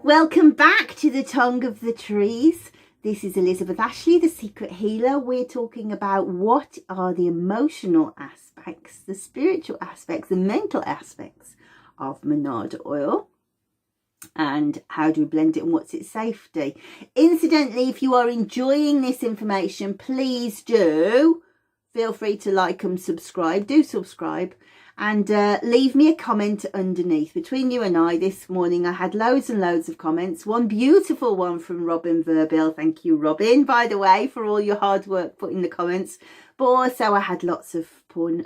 Welcome back to the Tongue of the Trees. This is Elizabeth Ashley, the Secret Healer. We're talking about what are the emotional aspects, the spiritual aspects, the mental aspects of Monarda oil, and how do we blend it and what's its safety. Incidentally, if you are enjoying this information, please do feel free to like and subscribe. Do subscribe. And leave me a comment underneath. Between you and I this morning, I had loads and loads of comments. One beautiful one from Robin Verbill. Thank you, Robin, by the way, for all your hard work putting the comments. But also I had lots of porn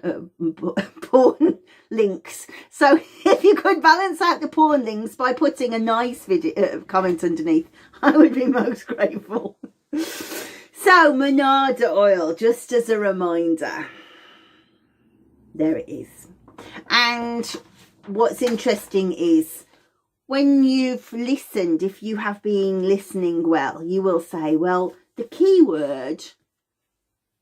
links. So if you could balance out the porn links by putting a nice video comment underneath, I would be most grateful. So Monarda oil, just as a reminder. There it is. And what's interesting is when you've listened, if you have been listening well, you will say, well, the key word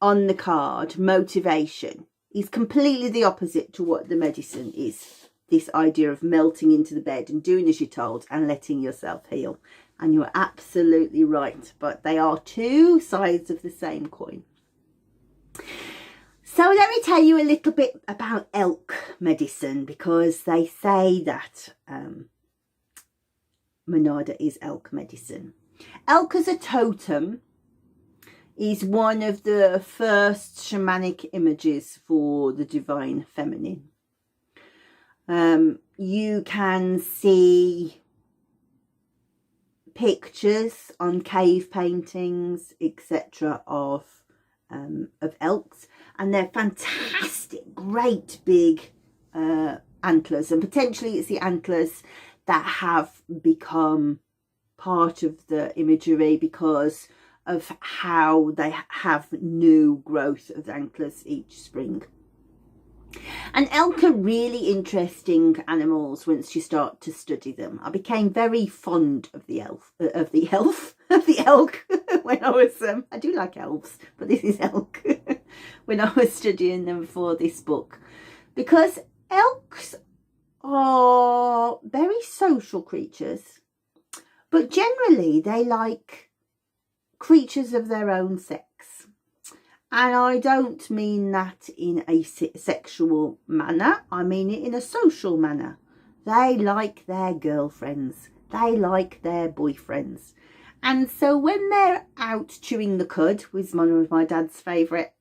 on the card, motivation, is completely the opposite to what the medicine is. This idea of melting into the bed and doing as you're told and letting yourself heal. And you're absolutely right, but they are two sides of the same coin. So let me tell you a little bit about elk medicine, because they say that Monarda is elk medicine. Elk as a totem is one of the first shamanic images for the divine feminine. You can see pictures on cave paintings, etc. of elks, and they're fantastic, great big antlers, and potentially it's the antlers that have become part of the imagery because of how they have new growth of antlers each spring. And elk are really interesting animals once you start to study them. I became very fond of the elk when I was I do like elves, but this is elk when I was studying them for this book, because elks are very social creatures, but generally they like creatures of their own sex. And I don't mean that in a sexual manner. I mean it in a social manner. They like their girlfriends. They like their boyfriends. And so when they're out chewing the cud, was one of my dad's favourite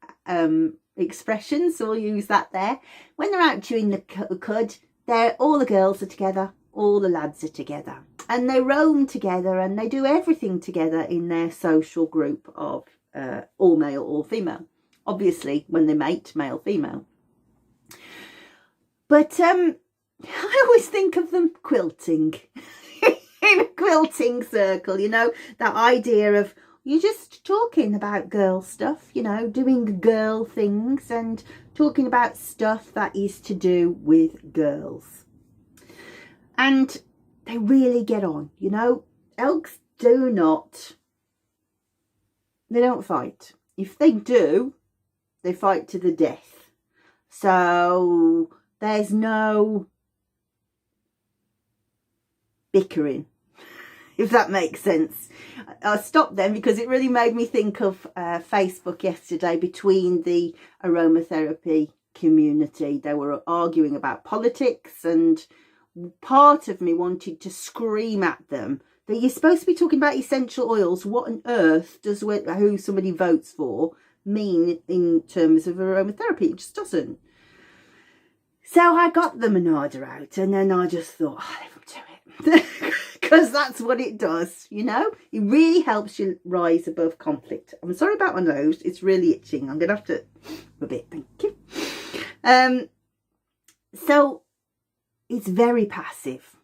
expressions, so we'll use that there. When they're out chewing the cud, all the girls are together, all the lads are together. And they roam together and they do everything together in their social group of all male or female. Obviously, when they mate, male, female. But I always think of them quilting. In a quilting circle, you know, that idea of you're just talking about girl stuff, you know, doing girl things and talking about stuff that is to do with girls. And they really get on, you know. Elks they don't fight. If they do, they fight to the death. So there's no bickering, if that makes sense. I stopped then because it really made me think of Facebook yesterday between the aromatherapy community. They were arguing about politics, and part of me wanted to scream at them that you're supposed to be talking about essential oils. What on earth does who somebody votes for mean in terms of aromatherapy? It just doesn't. So I got the Monarda out, and then I just thought, leave them to it. Because that's what it does, you know. It really helps you rise above conflict. I'm sorry about my nose. It's really itching. I'm going to have to rub it. Thank you. So it's very passive.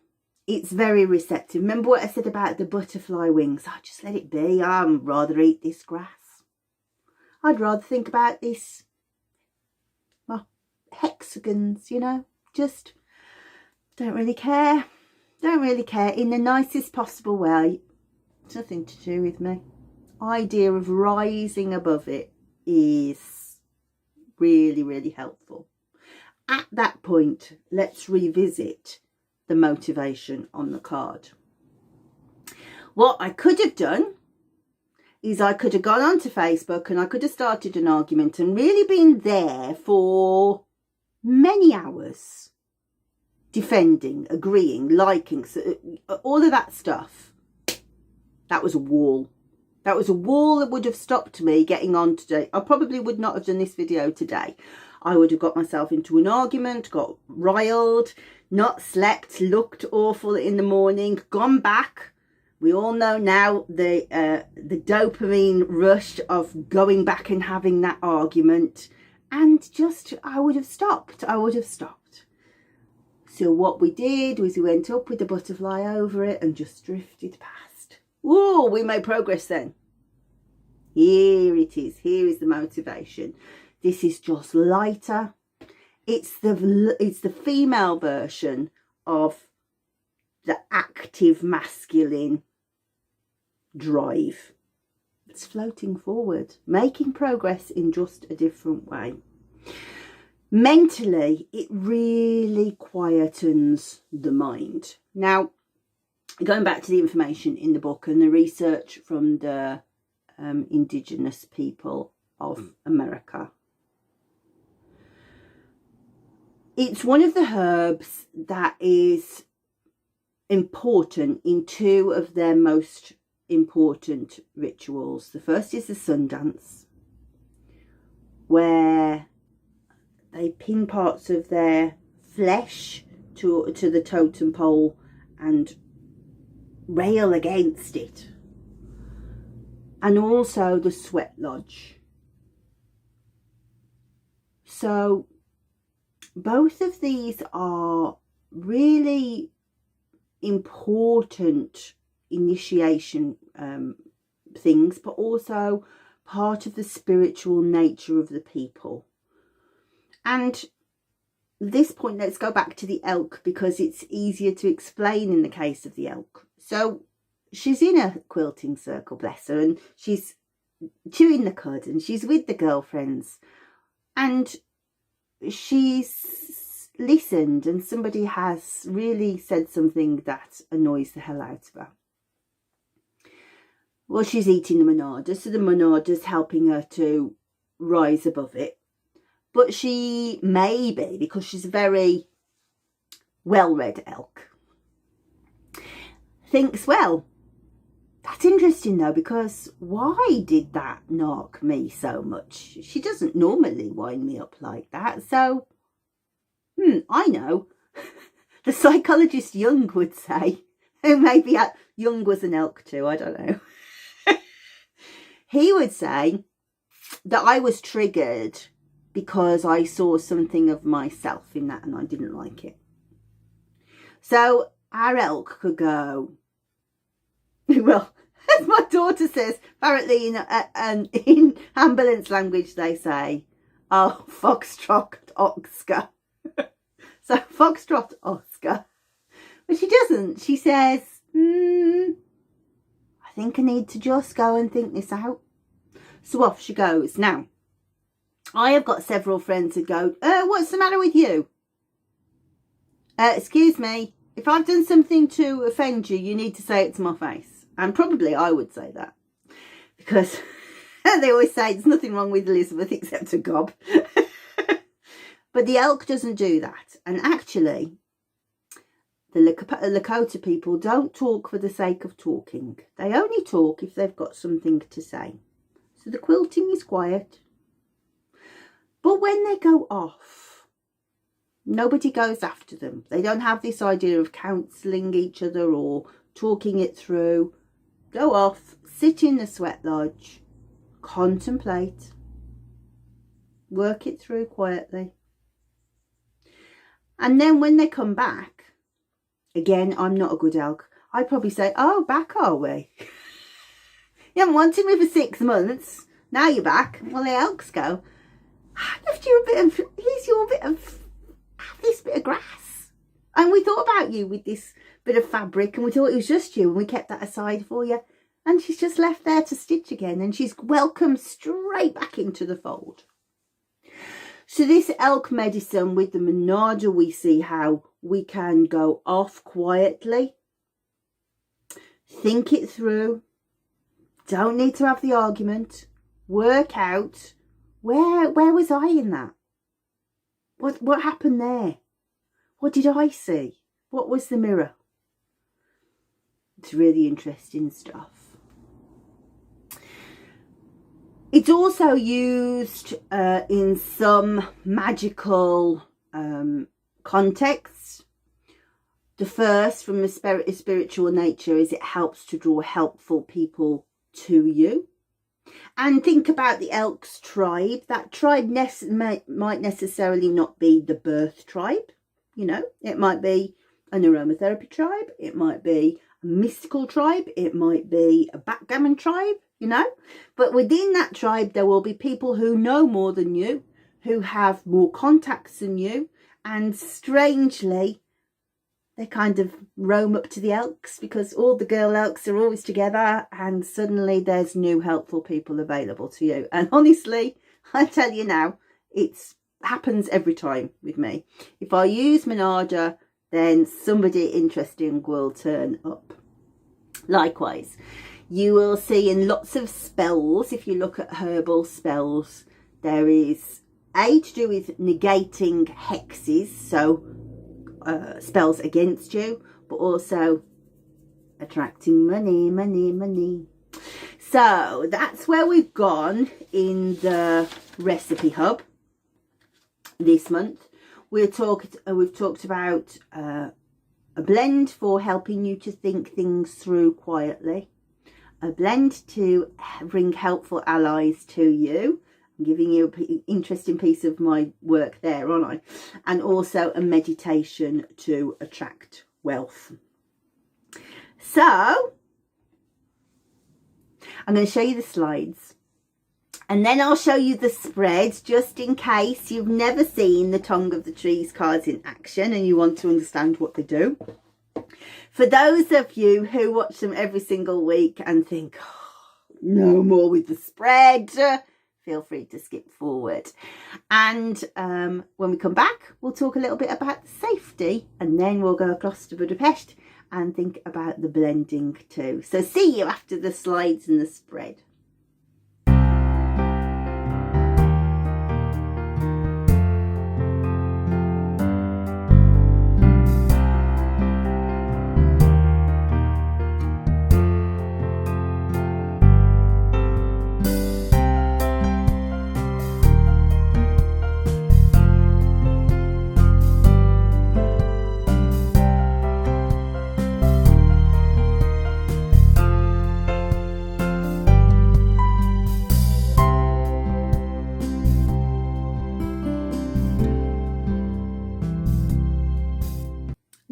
It's very receptive. Remember what I said about the butterfly wings? I just let it be. I'd rather eat this grass. I'd rather think about this. My hexagons, you know. Just don't really care. Don't really care, in the nicest possible way. It's nothing to do with me. Idea of rising above it is really, really helpful. At that point, let's revisit the motivation on the card. What I could have done is I could have gone onto Facebook and I could have started an argument and really been there for many hours, defending, agreeing, liking, all of that stuff. That was a wall. That was a wall that would have stopped me getting on today. I probably would not have done this video today. I would have got myself into an argument, got riled, not slept, looked awful in the morning, gone back. We all know now the dopamine rush of going back and having that argument. And just, I would have stopped. So what we did was we went up with the butterfly over it and just drifted past. Whoa, we made progress then. Here it is. Here is the motivation. This is just lighter. It's the female version of the active masculine drive. It's floating forward, making progress in just a different way. Mentally, it really quietens the mind. Now, going back to the information in the book and the research from the indigenous people of America, it's one of the herbs that is important in two of their most important rituals. The first is the sun dance, where they pin parts of their flesh to the totem pole and rail against it. And also the sweat lodge. So both of these are really important initiation things, but also part of the spiritual nature of the people. And at this point, let's go back to the elk, because it's easier to explain in the case of the elk. So she's in a quilting circle, bless her, and she's chewing the cud and she's with the girlfriends, and she's listened and somebody has really said something that annoys the hell out of her. Well, she's eating the Monarda, so the Monarda's helping her to rise above it. But she maybe, because she's a very well-read elk, thinks, well, that's interesting though, because why did that knock me so much? She doesn't normally wind me up like that. So, I know. The psychologist Jung would say, who maybe Jung was an elk too, I don't know. He would say that I was triggered because I saw something of myself in that and I didn't like it. So our elk could go, well, as my daughter says, apparently in ambulance language they say, oh, foxtrot Oscar. So foxtrot Oscar. But she doesn't. She says, I think I need to just go and think this out. So off she goes. Now, I have got several friends who go, what's the matter with you? Excuse me, if I've done something to offend you, you need to say it to my face. And probably I would say that. Because they always say there's nothing wrong with Elizabeth except a gob. But the elk doesn't do that. And actually, the Lakota people don't talk for the sake of talking. They only talk if they've got something to say. So the quilting is quiet. But when they go off, nobody goes after them. They don't have this idea of counselling each other or talking it through. Go off, sit in the sweat lodge, contemplate, work it through quietly. And then when they come back, again, I'm not a good elk. I'd probably say, oh, back are we? You haven't wanted me for 6 months. Now you're back. Well, the elks go, I left you a bit of, here's your bit of, have this bit of grass. And we thought about you with this bit of fabric and we thought it was just you and we kept that aside for you. and she's just left there to stitch again, and she's welcomed straight back into the fold. So this elk medicine with the Monarda, we see how we can go off quietly, think it through, don't need to have the argument, work out where was I in that? What happened there? What did I see? What was the mirror? It's really interesting stuff. It's also used in some magical contexts. The first, from a spiritual nature, is it helps to draw helpful people to you. And think about the Elks tribe. That tribe might necessarily not be the birth tribe. You know, it might be an aromatherapy tribe. It might be a mystical tribe. It might be a backgammon tribe, you know. But within that tribe, there will be people who know more than you, who have more contacts than you. And strangely, they kind of roam up to the Elks because all the girl Elks are always together, and suddenly there's new helpful people available to you. And honestly, I tell you now, it happens every time with me. If I use Monarda, then somebody interesting will turn up. Likewise, you will see in lots of spells, if you look at herbal spells, there is A, to do with negating hexes, so spells against you, but also attracting money, money, money. So that's where we've gone in the recipe hub this month. We've talked about a blend for helping you to think things through quietly, a blend to bring helpful allies to you. I'm giving you an interesting piece of my work there, aren't I? And also a meditation to attract wealth. So I'm going to show you the slides, and then I'll show you the spread, just in case you've never seen the Tongue of the Trees cards in action and you want to understand what they do. For those of you who watch them every single week and think, oh, no more with the spread, feel free to skip forward. And when we come back, we'll talk a little bit about safety, and then we'll go across to Budapest and think about the blending too. So see you after the slides and the spread.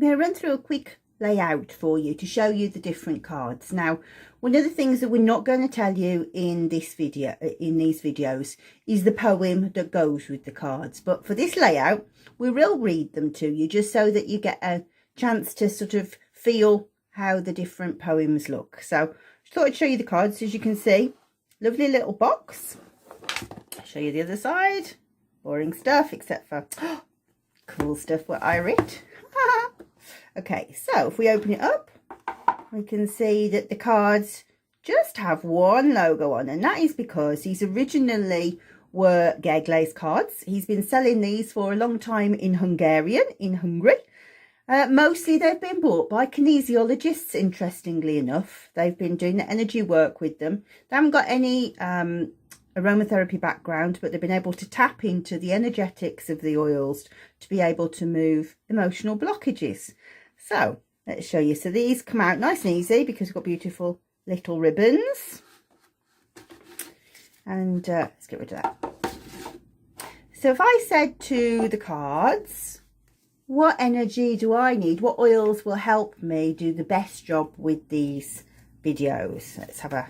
I'm going to run through a quick layout for you to show you the different cards. Now, one of the things that we're not going to tell you in this video, in these videos, is the poem that goes with the cards. But for this layout, we will read them to you just so that you get a chance to sort of feel how the different poems look. So just thought I'd show you the cards. As you can see, lovely little box. I'll show you the other side. Boring stuff, except for cool stuff what I wrote. Okay, so if we open it up, we can see that the cards just have one logo on, and that is because these originally were Gegle's cards. He's been selling these for a long time in Hungary. Mostly they've been bought by kinesiologists, interestingly enough. They've been doing the energy work with them. They haven't got any aromatherapy background, but they've been able to tap into the energetics of the oils to be able to move emotional blockages. So let's show you. So these come out nice and easy because we've got beautiful little ribbons. And let's get rid of that. So if I said to the cards, what energy do I need? What oils will help me do the best job with these videos? Let's have a...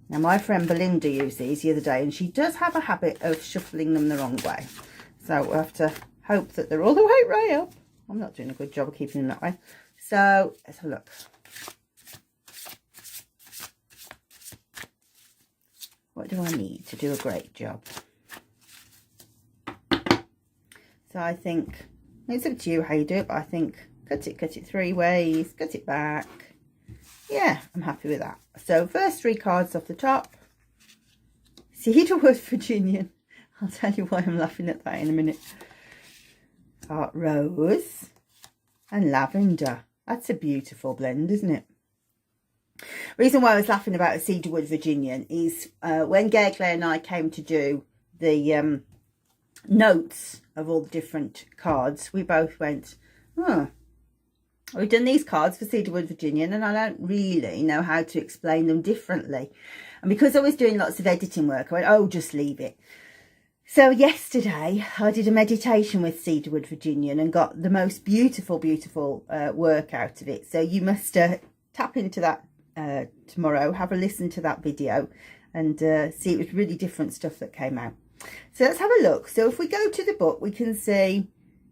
Now, my friend Belinda used these the other day, and she does have a habit of shuffling them the wrong way. So we'll have to hope that they're all the way right up. I'm not doing a good job of keeping them that way. So let's have a look. What do I need to do a great job? So I think, it's up to you how you do it, but I think cut it 3 ways, cut it back. Yeah, I'm happy with that. So first 3 cards off the top. Cedarwood Virginian. I'll tell you why I'm laughing at that in a minute. Heart Rose and Lavender. That's a beautiful blend, isn't it? Reason why I was laughing about a Cedarwood Virginian is when Gergely and I came to do the notes of all the different cards, we both went, oh, we've done these cards for Cedarwood Virginian and I don't really know how to explain them differently. And because I was doing lots of editing work, I went, oh, just leave it. So yesterday I did a meditation with Cedarwood Virginian and got the most beautiful, beautiful work out of it. So you must tap into that tomorrow, have a listen to that video and see it was really different stuff that came out. So let's have a look. So if we go to the book, we can see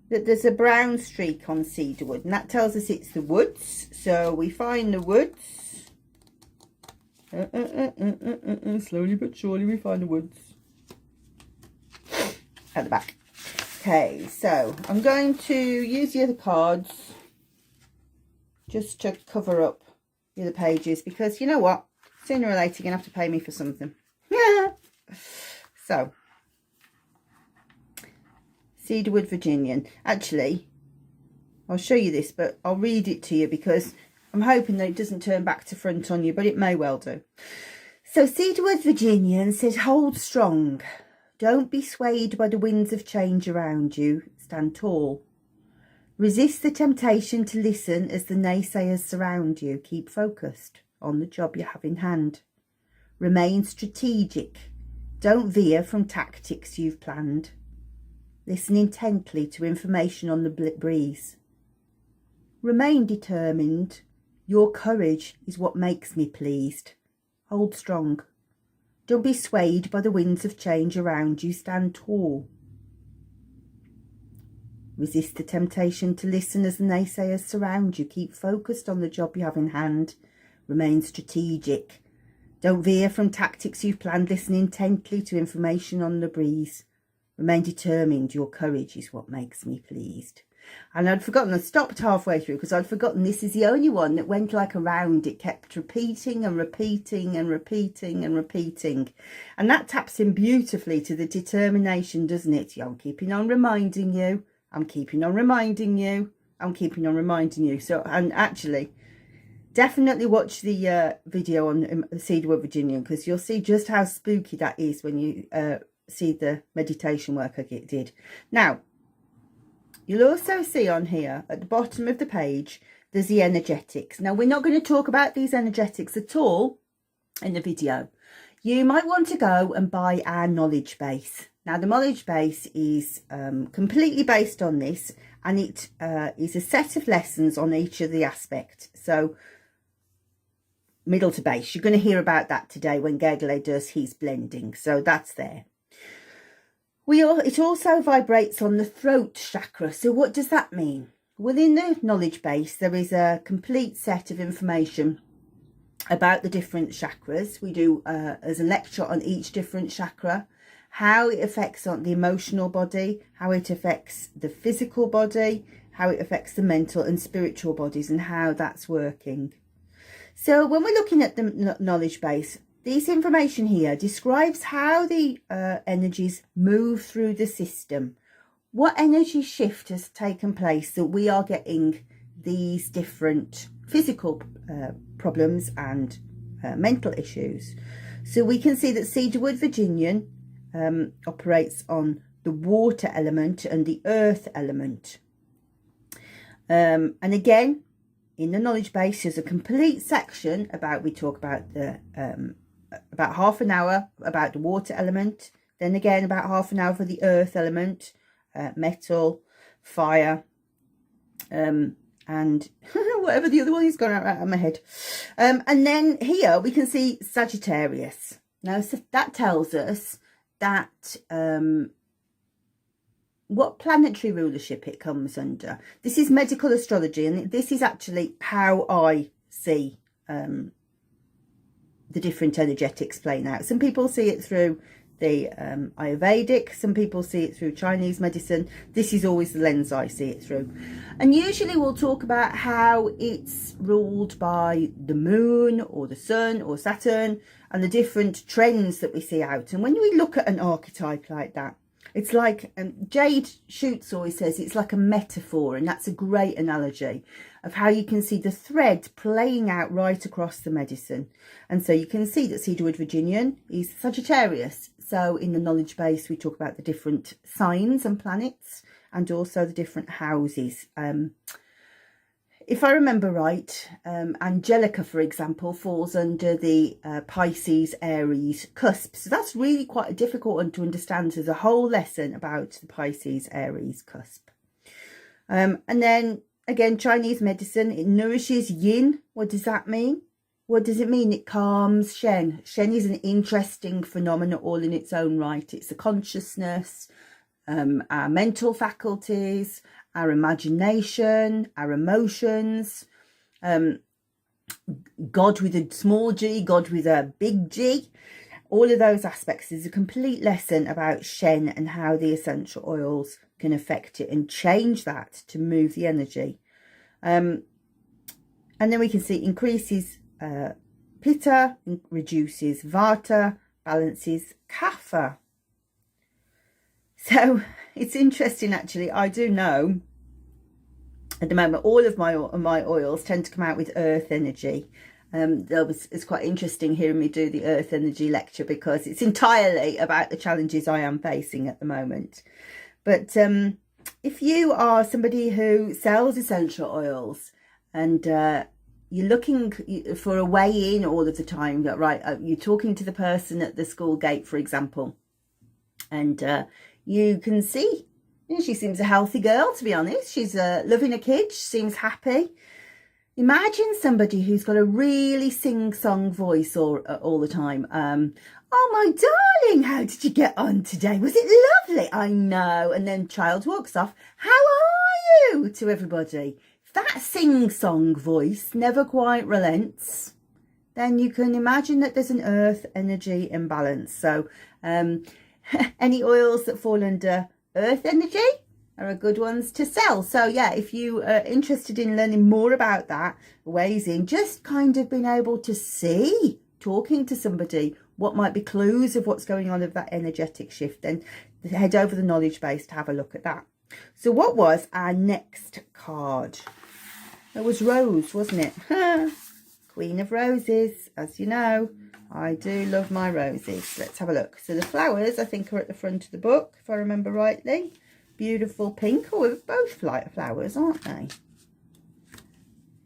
that there's a brown streak on cedarwood, and that tells us it's the woods. So we find the woods. Slowly but surely we find the woods. At the back. Okay, so I'm going to use the other cards just to cover up the other pages, because you know what? Sooner or later you're going to have to pay me for something. Yeah. So, Cedarwood Virginian. Actually, I'll show you this, but I'll read it to you because I'm hoping that it doesn't turn back to front on you, but it may well do. So, Cedarwood Virginian says, hold strong. Don't be swayed by the winds of change around you. Stand tall. Resist the temptation to listen as the naysayers surround you. Keep focused on the job you have in hand. Remain strategic. Don't veer from tactics you've planned. Listen intently to information on the breeze. Remain determined. Your courage is what makes me pleased. Hold strong. Don't be swayed by the winds of change around you. Stand tall. Resist the temptation to listen as the naysayers surround you. Keep focused on the job you have in hand. Remain strategic. Don't veer from tactics you've planned. Listen intently to information on the breeze. Remain determined. Your courage is what makes me pleased. And I'd forgotten, I stopped halfway through because I'd forgotten this is the only one that went like a round. It kept repeating and repeating and repeating and repeating. And that taps in beautifully to the determination, doesn't it? I'm keeping on reminding you. I'm keeping on reminding you. I'm keeping on reminding you. So, and actually, definitely watch the video on Cedarwood Virginian, because you'll see just how spooky that is when you see the meditation work I did. Now, you'll also see on here at the bottom of the page, there's the energetics. Now, we're not going to talk about these energetics at all in the video. You might want to go and buy our knowledge base. Now, the knowledge base is completely based on this, and it is a set of lessons on each of the aspects. So, middle to base. You're going to hear about that today when Gergely does his blending. So, that's there. It also vibrates on the throat chakra. So what does that mean? Within the knowledge base, there is a complete set of information about the different chakras. We do as a lecture on each different chakra, how it affects on the emotional body, how it affects the physical body, how it affects the mental and spiritual bodies, and how that's working. So when we're looking at the knowledge base, this information here describes how the energies move through the system. What energy shift has taken place that we are getting these different physical problems and mental issues. So we can see that Cedarwood Virginian operates on the water element and the earth element. And again, in the knowledge base, there's a complete section about, we talk about the about half an hour about the water element, then again about half an hour for the earth element, metal, fire, and whatever the other one is, gone out of my head. And then here we can see Sagittarius. Now, so that tells us that what planetary rulership it comes under. This is medical astrology, and this is actually how I see the different energetics playing out. Some people see it through the Ayurvedic, some people see it through Chinese medicine. This is always the lens I see it through. And usually we'll talk about how it's ruled by the moon or the sun or Saturn and the different trends that we see out. And when we look at an archetype like that, it's like Jade Shoots always says it's like a metaphor, and that's a great analogy of how you can see the thread playing out right across the medicine. And so you can see that Cedarwood Virginian is Sagittarius. So in the knowledge base, we talk about the different signs and planets and also the different houses. If I remember right, Angelica, for example, falls under the Pisces Aries cusp. So that's really quite a difficult one to understand. There's a whole lesson about the Pisces Aries cusp. And then again, Chinese medicine, it nourishes yin. What does that mean? What does it mean? It calms Shen. Shen is an interesting phenomenon all in its own right. It's the consciousness, our mental faculties, our imagination, our emotions, God with a small g, God with a big G, all of those aspects. Is a complete lesson about Shen and how the essential oils can affect it and change that to move the energy. And then we can see increases Pitta, reduces Vata, balances Kapha. So it's interesting, actually. I do know at the moment all of my oils tend to come out with earth energy. It's quite interesting hearing me do the earth energy lecture because it's entirely about the challenges I am facing at the moment. But if you are somebody who sells essential oils and you're looking for a way in all of the time, right? You're talking to the person at the school gate, for example, and you can see, she seems a healthy girl, to be honest. She's loving her kids, she seems happy. Imagine somebody who's got a really sing-song voice all the time. Oh, my darling, how did you get on today? Was it lovely? I know. And then child walks off. How are you? To everybody. If that sing-song voice never quite relents, then you can imagine that there's an earth energy imbalance. So any oils that fall under earth energy are good ones to sell. So yeah, if you are interested in learning more about that, ways in, just kind of being able to see, talking to somebody, what might be clues of what's going on of that energetic shift, then head over the knowledge base to have a look at that. So what was our next card? It was Rose, wasn't it? Queen of Roses, as you know. I do love my roses. Let's have a look. So the flowers, I think, are at the front of the book, if I remember rightly. Beautiful pink. Oh, both flowers, aren't they?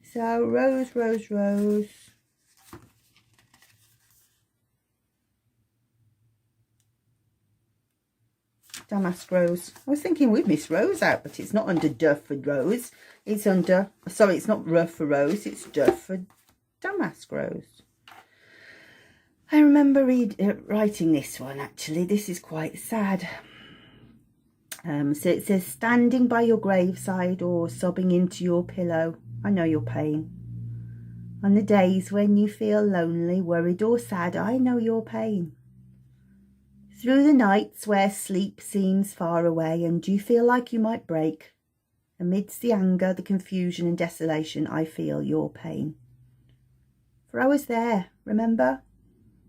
So rose, rose, rose. Damask rose. I was thinking we'd miss Rose out, but it's not under Duff for Rose. It's under, sorry, it's not Rough for Rose. It's Duff for Damask rose. I remember writing this one, actually. This is quite sad. So it says, standing by your graveside or sobbing into your pillow, I know your pain. On the days when you feel lonely, worried or sad, I know your pain. Through the nights where sleep seems far away and you feel like you might break, amidst the anger, the confusion and desolation, I feel your pain. For I was there, remember?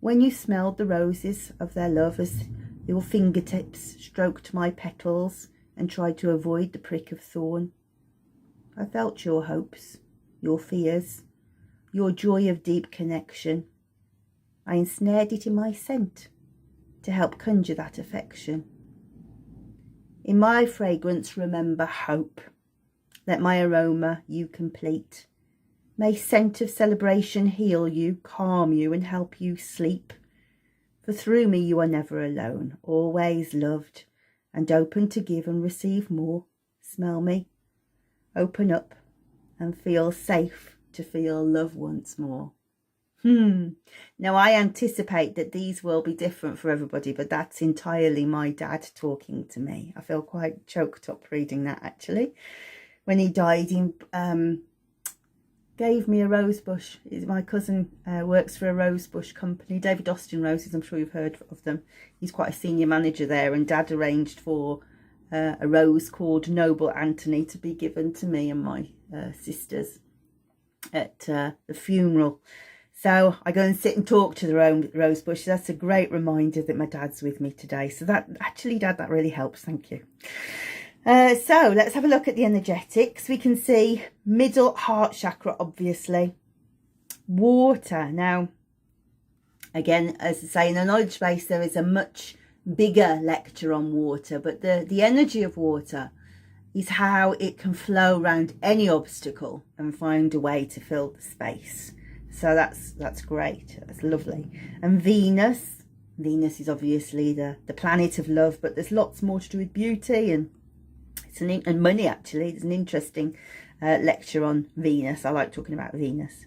When you smelled the roses of their love as your fingertips stroked my petals and tried to avoid the prick of thorn. I felt your hopes, your fears, your joy of deep connection. I ensnared it in my scent to help conjure that affection. In my fragrance, remember hope. Let my aroma you complete. May scent of celebration heal you, calm you and help you sleep. For through me you are never alone, always loved and open to give and receive more. Smell me, open up and feel safe to feel love once more. Now I anticipate that these will be different for everybody, but that's entirely my dad talking to me. I feel quite choked up reading that, actually. When he died in gave me a rose bush. My cousin works for a rose bush company, David Austin Roses. I'm sure you've heard of them. He's quite a senior manager there, and Dad arranged for a rose called Noble Anthony to be given to me and my sisters at the funeral. So I go and sit and talk to the rose bush. That's a great reminder that my dad's with me today. So that actually, Dad, that really helps. Thank you. So let's have a look at the energetics. We can see middle heart chakra, obviously. Water. Now, again, as I say, in the knowledge base, there is a much bigger lecture on water. But the energy of water is how it can flow around any obstacle and find a way to fill the space. So that's great. That's lovely. And Venus is obviously the planet of love, but there's lots more to do with beauty and money. Actually, there's an interesting lecture on Venus. I like talking about Venus.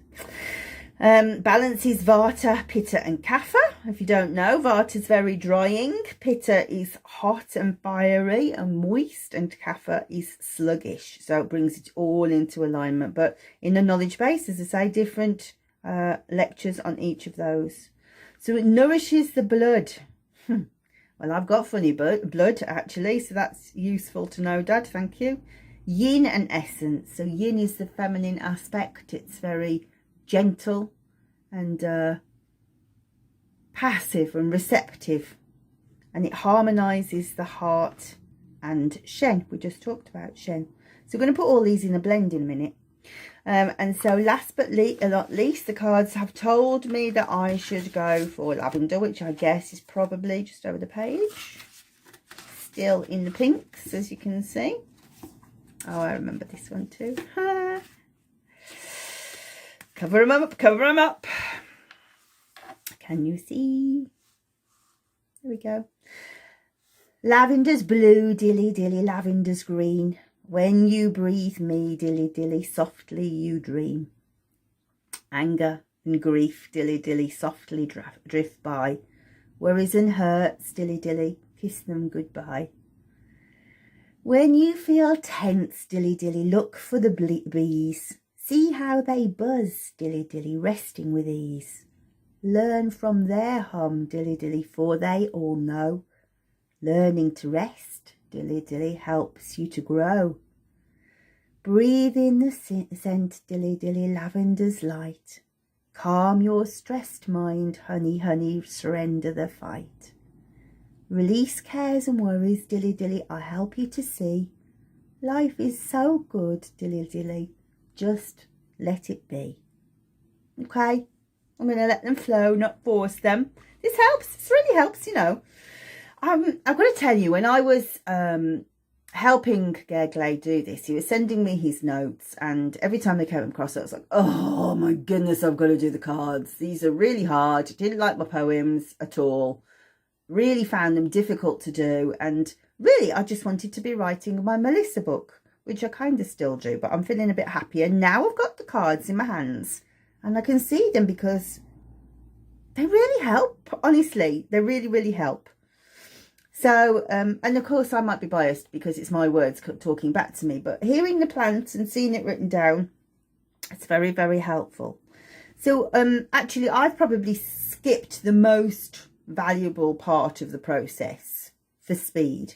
Balance is Vata, Pitta and Kapha. If you don't know, Vata is very drying, Pitta is hot and fiery and moist, and Kapha is sluggish. So it brings it all into alignment. But in the knowledge base, as I say, different lectures on each of those. So it nourishes the blood. Well, I've got funny blood actually, so that's useful to know, Dad. Thank you. Yin and essence. So yin is the feminine aspect. It's very gentle and passive and receptive, and it harmonizes the heart and Shen. We just talked about Shen. So we're going to put all these in a blend in a minute. And so last but not least, the cards have told me that I should go for lavender, which I guess is probably just over the page. Still in the pinks, as you can see. Oh, I remember this one too. Cover them up, cover them up. Can you see? There we go. Lavender's blue, dilly dilly, lavender's green. When you breathe me, dilly dilly, softly you dream. Anger and grief, dilly dilly, softly drift by. Worries and hurts, dilly dilly, kiss them goodbye. When you feel tense, dilly dilly, look for the bees. See how they buzz, dilly dilly, resting with ease. Learn from their hum, dilly dilly, for they all know. Learning to rest, dilly dilly, helps you to grow. Breathe in the scent, dilly dilly, lavender's light. Calm your stressed mind, honey, honey, surrender the fight. Release cares and worries, dilly dilly, I help you to see. Life is so good, dilly dilly, just let it be. Okay, I'm going to let them flow, not force them. This helps, this really helps, you know. I've got to tell you, when I was helping Gergley do this, he was sending me his notes, and every time they came across it, I was like, oh my goodness, I've got to do the cards. These are really hard. Didn't like my poems at all. Really found them difficult to do, and really I just wanted to be writing my Melissa book, which I kind of still do, but I'm feeling a bit happier. Now I've got the cards in my hands and I can see them because they really help. Honestly, they really, really help. So, and of course I might be biased because it's my words talking back to me, but hearing the plants and seeing it written down, it's very, very helpful. So, actually I've probably skipped the most valuable part of the process for speed.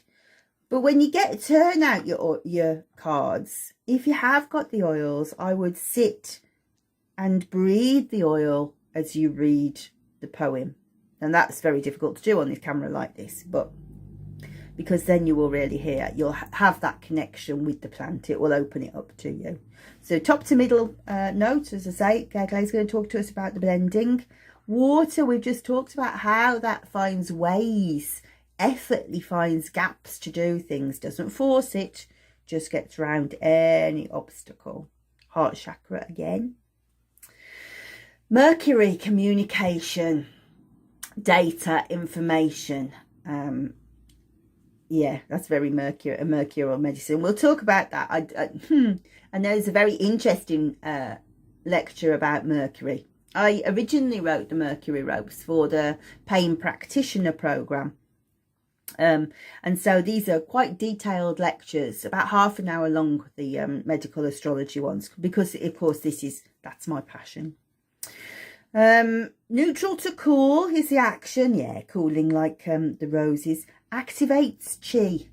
But when you turn out your cards, if you have got the oils, I would sit and breathe the oil as you read the poem. And that's very difficult to do on this camera like this, but because then you will really hear, you'll have that connection with the plant. It will open it up to you. So top to middle note, as I say, Gergley's going to talk to us about the blending. Water, we've just talked about how that finds ways, effortlessly finds gaps to do things, doesn't force it, just gets around any obstacle. Heart chakra again. Mercury, communication, data, information. Yeah, that's very mercurial medicine. We'll talk about that. And there's a very interesting lecture about Mercury. I originally wrote the Mercury ropes for the pain practitioner program. And so these are quite detailed lectures, about half an hour long, the medical astrology ones, because of course this is That's my passion. Neutral to cool is the action. Yeah, cooling like the roses. Activates chi.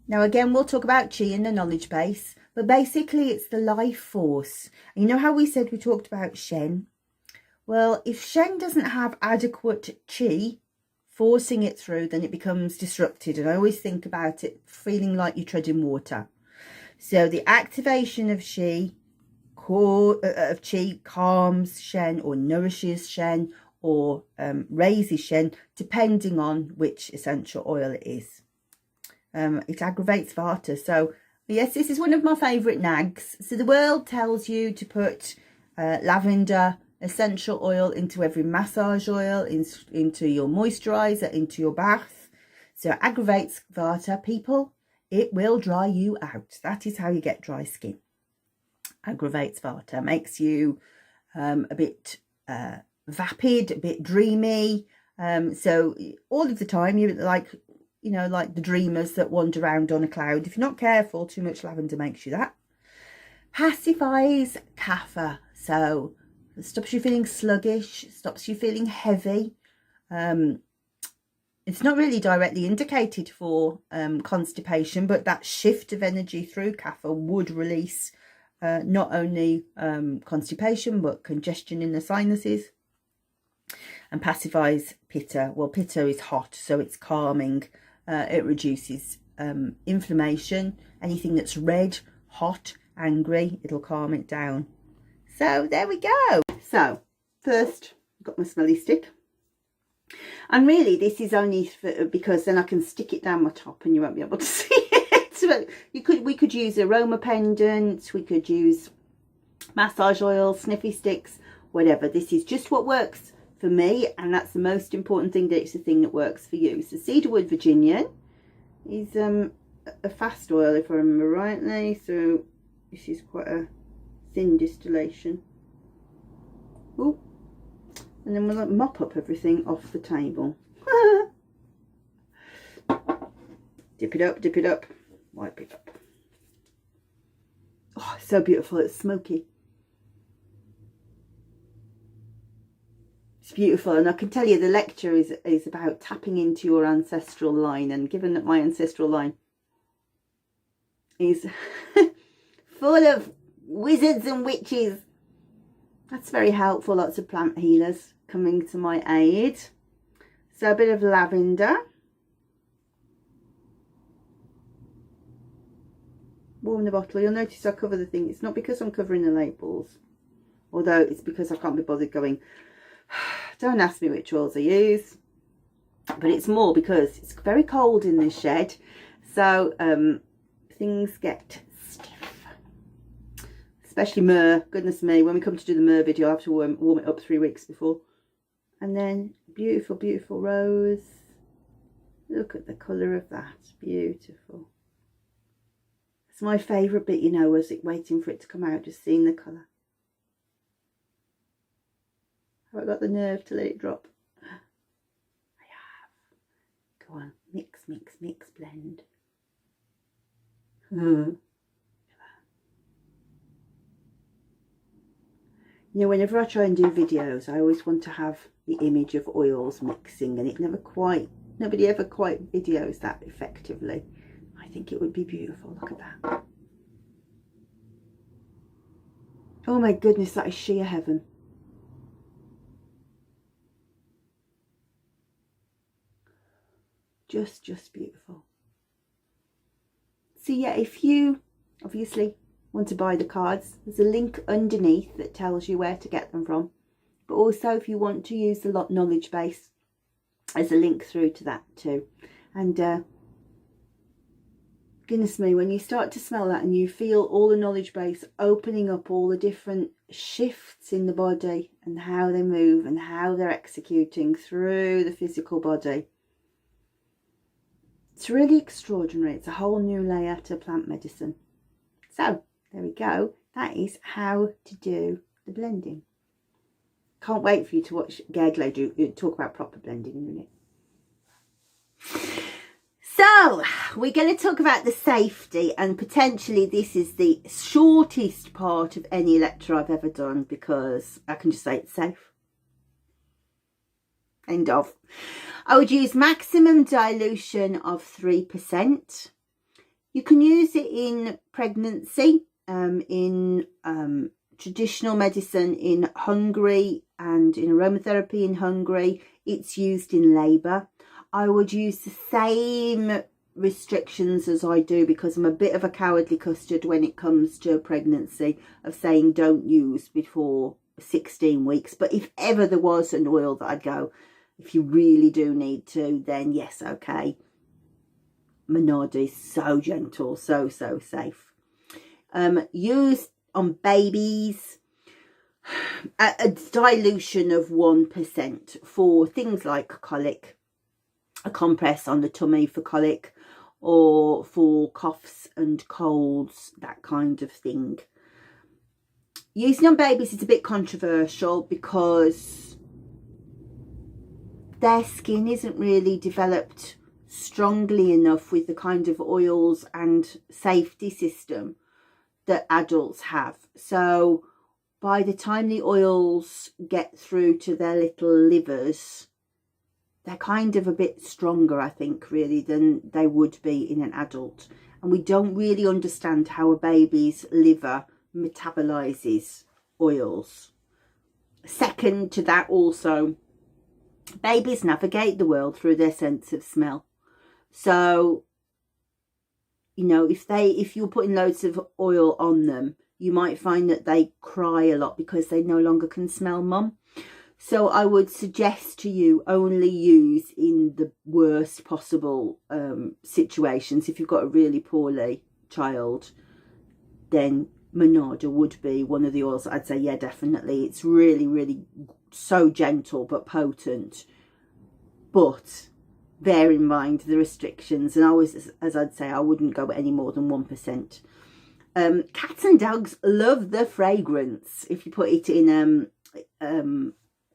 Now again, we'll talk about chi in the knowledge base, but basically it's the life force. You know how we said we talked about Shen? Well, if Shen doesn't have adequate chi forcing it through, then it becomes disrupted. And I always think about it feeling like you're treading water. So the activation of chi calms Shen, or nourishes Shen, or raises Shen, depending on which essential oil it is. It aggravates Vata. So yes, this is one of my favourite nags. So the world tells you to put lavender essential oil into every massage oil, into your moisturiser, into your bath. So it aggravates Vata, people. It will dry you out. That is how you get dry skin. Aggravates Vata, makes you a bit vapid, a bit dreamy. So all of the time you're like, you know, like the dreamers that wander around on a cloud. If you're not careful, too much lavender makes you that. Pacifies Kapha. So it stops you feeling sluggish, stops you feeling heavy. It's not really directly indicated for constipation, but that shift of energy through Kapha would release not only constipation, but congestion in the sinuses. And pacifies Pitta. Well, Pitta is hot, so it's calming. It reduces inflammation. Anything that's red, hot, angry, it'll calm it down. So there we go. So first, I've got my smelly stick. And really, this is only because then I can stick it down my top and you won't be able to see it. But we could use aroma pendants, we could use massage oil, sniffy sticks, whatever. This is just what works for me, and that's the most important thing, that it's the thing that works for you. So cedarwood Virginian is a fast oil, if I remember rightly. So this is quite a thin distillation. Ooh. And then we'll mop up everything off the table. Dip it up, wipe it up. Oh, it's so beautiful, it's smoky. It's beautiful, and I can tell you the lecture is about tapping into your ancestral line, and given that my ancestral line is full of wizards and witches, that's very helpful. Lots of plant healers coming to my aid. So a bit of lavender. Warm the bottle. You'll notice I cover the thing. It's not because I'm covering the labels, although it's because I can't be bothered going, don't ask me which oils I use. But it's more because it's very cold in this shed. So things get stiff. Especially myrrh. Goodness me, when we come to do the myrrh video, I have to warm it up 3 weeks before. And then beautiful, beautiful rose. Look at the colour of that. Beautiful. It's my favourite bit, you know, was it waiting for it to come out, just seeing the colour. Have I got the nerve to let it drop? I have. Go on, mix, mix, mix, blend. You know, whenever I try and do videos, I always want to have the image of oils mixing, and it nobody ever quite videos that effectively. I think it would be beautiful. Look at that. Oh my goodness, that is sheer heaven. Just beautiful. So yeah, if you obviously want to buy the cards, there's a link underneath that tells you where to get them from. But also, if you want to use the knowledge base, there's a link through to that too. And goodness me, when you start to smell that and you feel all the knowledge base opening up all the different shifts in the body and how they move and how they're executing through the physical body, it's really extraordinary. It's a whole new layer to plant medicine. So there we go. That is how to do the blending. Can't wait for you to watch Gerglo talk about proper blending in a minute. So we're going to talk about the safety, and potentially this is the shortest part of any lecture I've ever done, because I can just say it's safe. End of. I would use maximum dilution of 3%. You can use it in pregnancy, in traditional medicine in Hungary, and in aromatherapy in Hungary. It's used in labour. I would use the same restrictions as I do, because I'm a bit of a cowardly custard when it comes to pregnancy, of saying don't use before 16 weeks. But if ever there was an oil that I'd go, if you really do need to, then yes, okay. Monarda is so gentle, so safe. Used on babies, a dilution of 1% for things like colic, a compress on the tummy for colic, or for coughs and colds, that kind of thing. Using on babies is a bit controversial because their skin isn't really developed strongly enough with the kind of oils and safety system that adults have. So by the time the oils get through to their little livers, they're kind of a bit stronger, I think, really, than they would be in an adult. And we don't really understand how a baby's liver metabolizes oils. Second to that, also, babies navigate the world through their sense of smell. So, you know, if you're putting loads of oil on them, you might find that they cry a lot because they no longer can smell mum. So I would suggest to you only use in the worst possible situations. If you've got a really poorly child, then Monarda would be one of the oils I'd say, yeah, definitely. It's really so gentle but potent. But bear in mind the restrictions, and always, as I'd say, I wouldn't go any more than 1%. Cats and dogs love the fragrance. If you put it in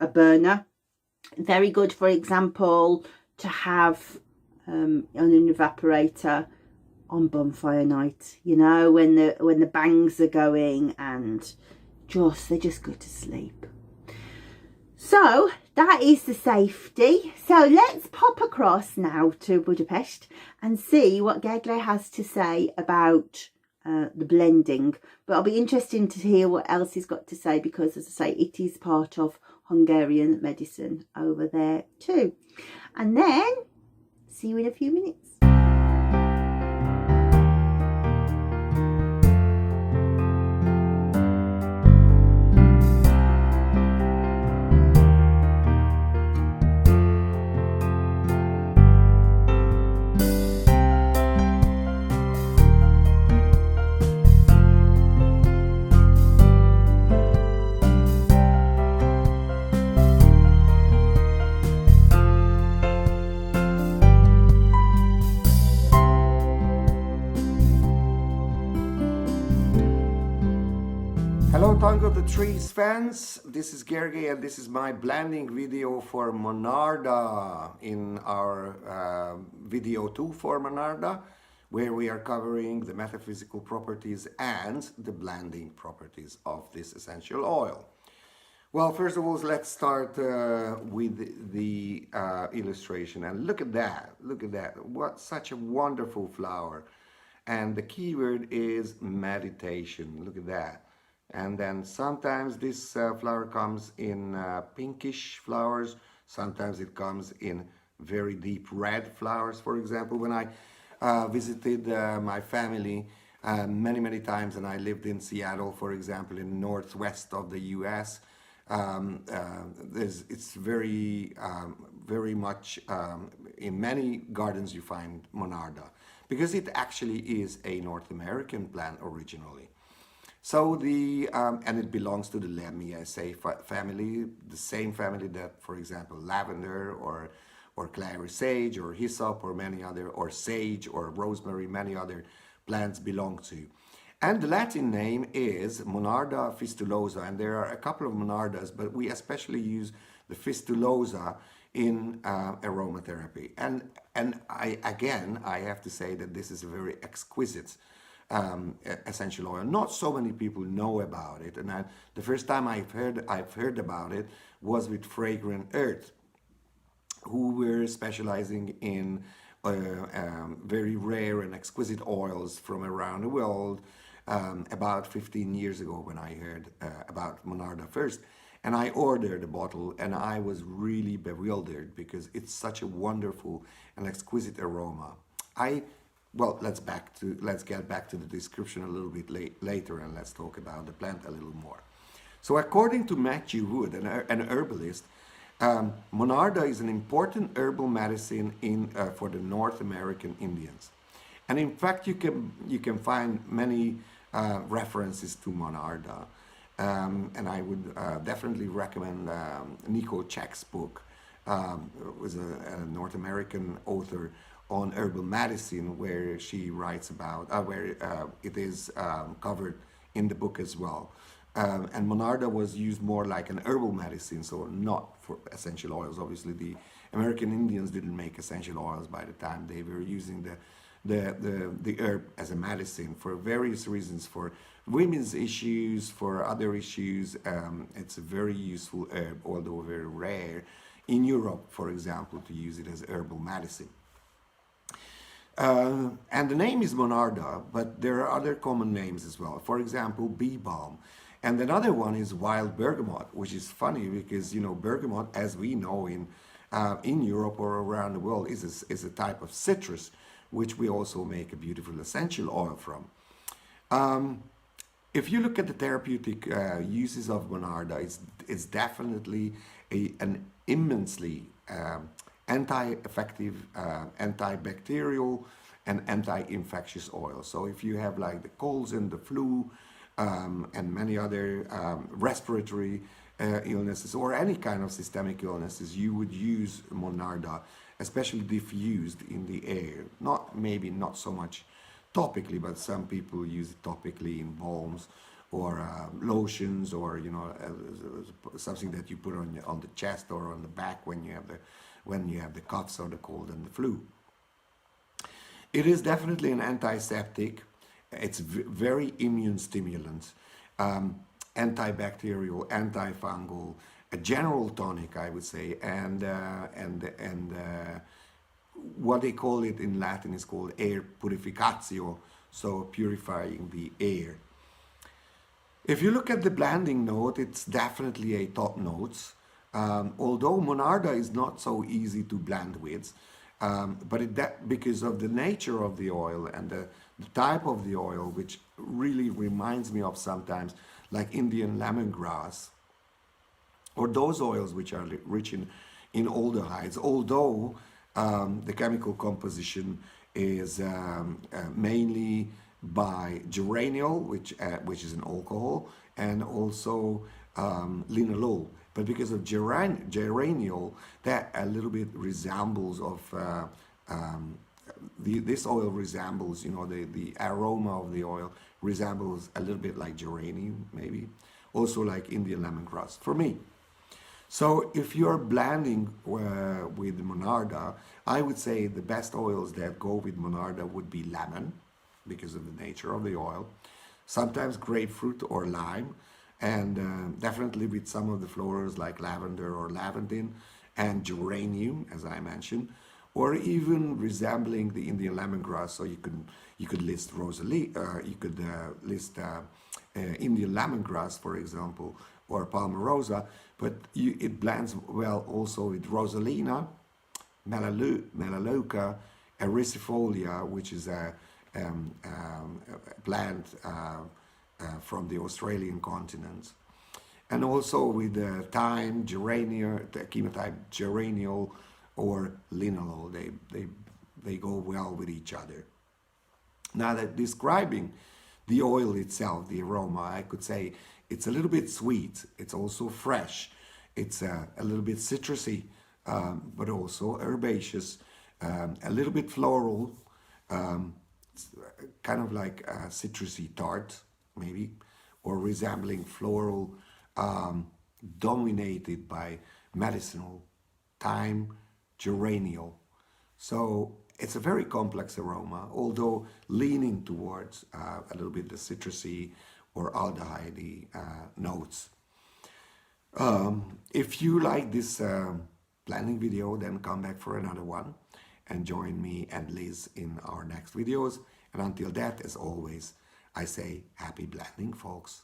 a burner, very good, for example, to have on an evaporator on bonfire night, you know, when the bangs are going, and they're just good to sleep. So that is the safety. So let's pop across now to Budapest and see what Gergely has to say about the blending. But I'll be interested to hear what else he's got to say, because, as I say, it is part of Hungarian medicine over there too. And then see you in a few minutes. Hello Tongue of the Trees fans, this is Gergely and this is my blending video for Monarda in our video 2 for Monarda, where we are covering the metaphysical properties and the blending properties of this essential oil. Well, first of all, let's start with the illustration, and look at that, what such a wonderful flower. And the keyword is meditation, look at that. And then sometimes this flower comes in pinkish flowers, sometimes it comes in very deep red flowers. For example, when I visited my family many times, and I lived in Seattle, for example, in the northwest of the US, it's very much in many gardens you find Monarda, because it actually is a North American plant originally. So and it belongs to the Lamiaceae family, the same family that, for example, lavender or clary sage or hyssop or many other, or sage or rosemary, many other plants belong to. And the Latin name is Monarda fistulosa, and there are a couple of Monardas, but we especially use the fistulosa in aromatherapy. And I have to say that this is a very exquisite essential oil. Not so many people know about it, and the first time I've heard about it was with Fragrant Earth, who were specializing in very rare and exquisite oils from around the world about 15 years ago, when I heard about Monarda first. And I ordered a bottle, and I was really bewildered because it's such a wonderful and exquisite aroma. Well, let's get back to the description a little bit later, and let's talk about the plant a little more. So according to Matthew Wood, an herbalist, Monarda is an important herbal medicine for the North American Indians. And in fact, you can find many references to Monarda. And I would definitely recommend Nico Czech's book, was a North American author on herbal medicine, where she writes about, where it is covered in the book as well. And Monarda was used more like an herbal medicine, so not for essential oils. Obviously, the American Indians didn't make essential oils by the time they were using the herb as a medicine for various reasons, for women's issues, for other issues. It's a very useful herb, although very rare in Europe, for example, to use it as herbal medicine. And the name is Monarda, but there are other common names as well. For example, bee balm. And another one is wild bergamot, which is funny because, you know, bergamot, as we know in Europe or around the world, is a type of citrus, which we also make a beautiful essential oil from. If you look at the therapeutic uses of Monarda, it's definitely an immensely anti-effective, antibacterial, and anti-infectious oil. So if you have like the colds and the flu and many other respiratory illnesses or any kind of systemic illnesses, you would use Monarda, especially diffused in the air. Maybe not so much topically, but some people use it topically in balms or lotions, or something that you put on the chest or on the back when you have the coughs or the cold and the flu. It is definitely an antiseptic. It's very immune stimulant, antibacterial, antifungal, a general tonic, I would say, and what they call it in Latin is called air purificatio, so purifying the air. If you look at the blending note, it's definitely a top notes. Although Monarda is not so easy to blend with, but because of the nature of the oil and the type of the oil, which really reminds me of sometimes like Indian lemongrass, or those oils which are rich in aldehydes, although the chemical composition is mainly by geraniol, which is an alcohol, and also linalool. But because of geraniol, that a little bit resembles of this oil resembles, the aroma of the oil resembles a little bit like geranium, maybe also like Indian lemongrass for me. So if you're blending with Monarda, I would say the best oils that go with Monarda would be lemon, because of the nature of the oil, sometimes grapefruit or lime, and definitely with some of the florals like lavender or lavandin and geranium, as I mentioned, or even resembling the Indian lemongrass. So you could list Indian lemongrass, for example, or palmarosa, but it blends well also with rosalina, melaleuca, ericifolia, which is a plant from the Australian continent, and also with thyme, chemotype geraniol, or linalool. They go well with each other. Now, that describing the oil itself, the aroma, I could say it's a little bit sweet. It's also fresh. It's a little bit citrusy, but also herbaceous, a little bit floral, kind of like a citrusy tart, maybe, or resembling floral, dominated by medicinal, thyme, geraniol. So it's a very complex aroma, although leaning towards a little bit the citrusy or aldehyde notes. If you like this blending video, then come back for another one and join me and Liz in our next videos. And until that, as always, I say happy blending, folks.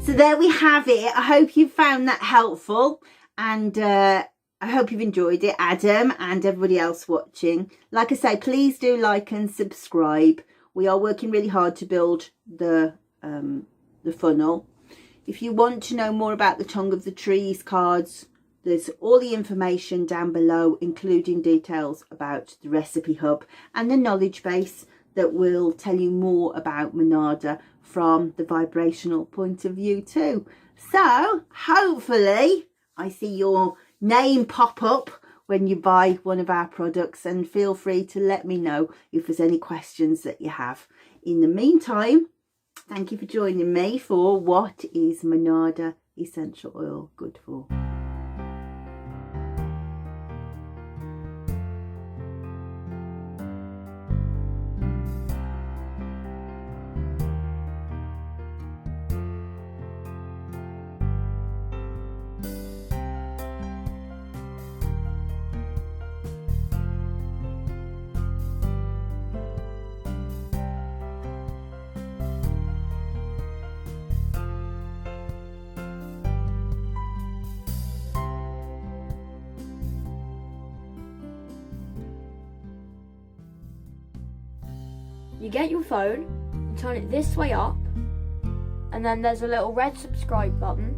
So there we have it. I hope you found that helpful, and I hope you've enjoyed it, Adam and everybody else watching. Like I say, please do like and subscribe. We are working really hard to build the funnel. If you want to know more about the Tongue of the Trees cards, there's all the information down below, including details about the recipe hub and the knowledge base that will tell you more about Monarda from the vibrational point of view too. So hopefully I see your name pop up when you buy one of our products, and feel free to let me know if there's any questions that you have. In the meantime, thank you for joining me for What is Monarda Essential Oil Good For? You get your phone, you turn it this way up, and then there's a little red subscribe button.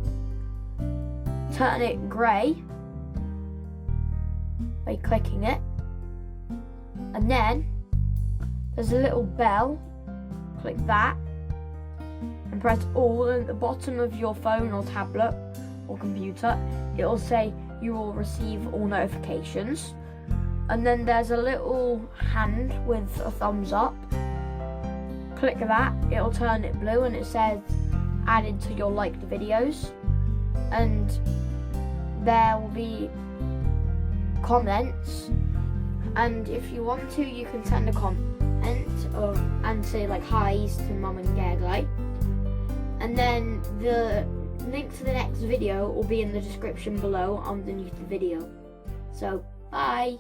Turn it grey by clicking it, and then there's a little bell. Click that and press all at the bottom of your phone or tablet or computer. It'll say you will receive all notifications, and then there's a little hand with a thumbs up. Click that, it'll turn it blue and it says added to your liked videos, and there will be comments, and if you want to you can send a comment and say like hi's to Mum and Gergely, and then the link to the next video will be in the description below underneath the video. So bye.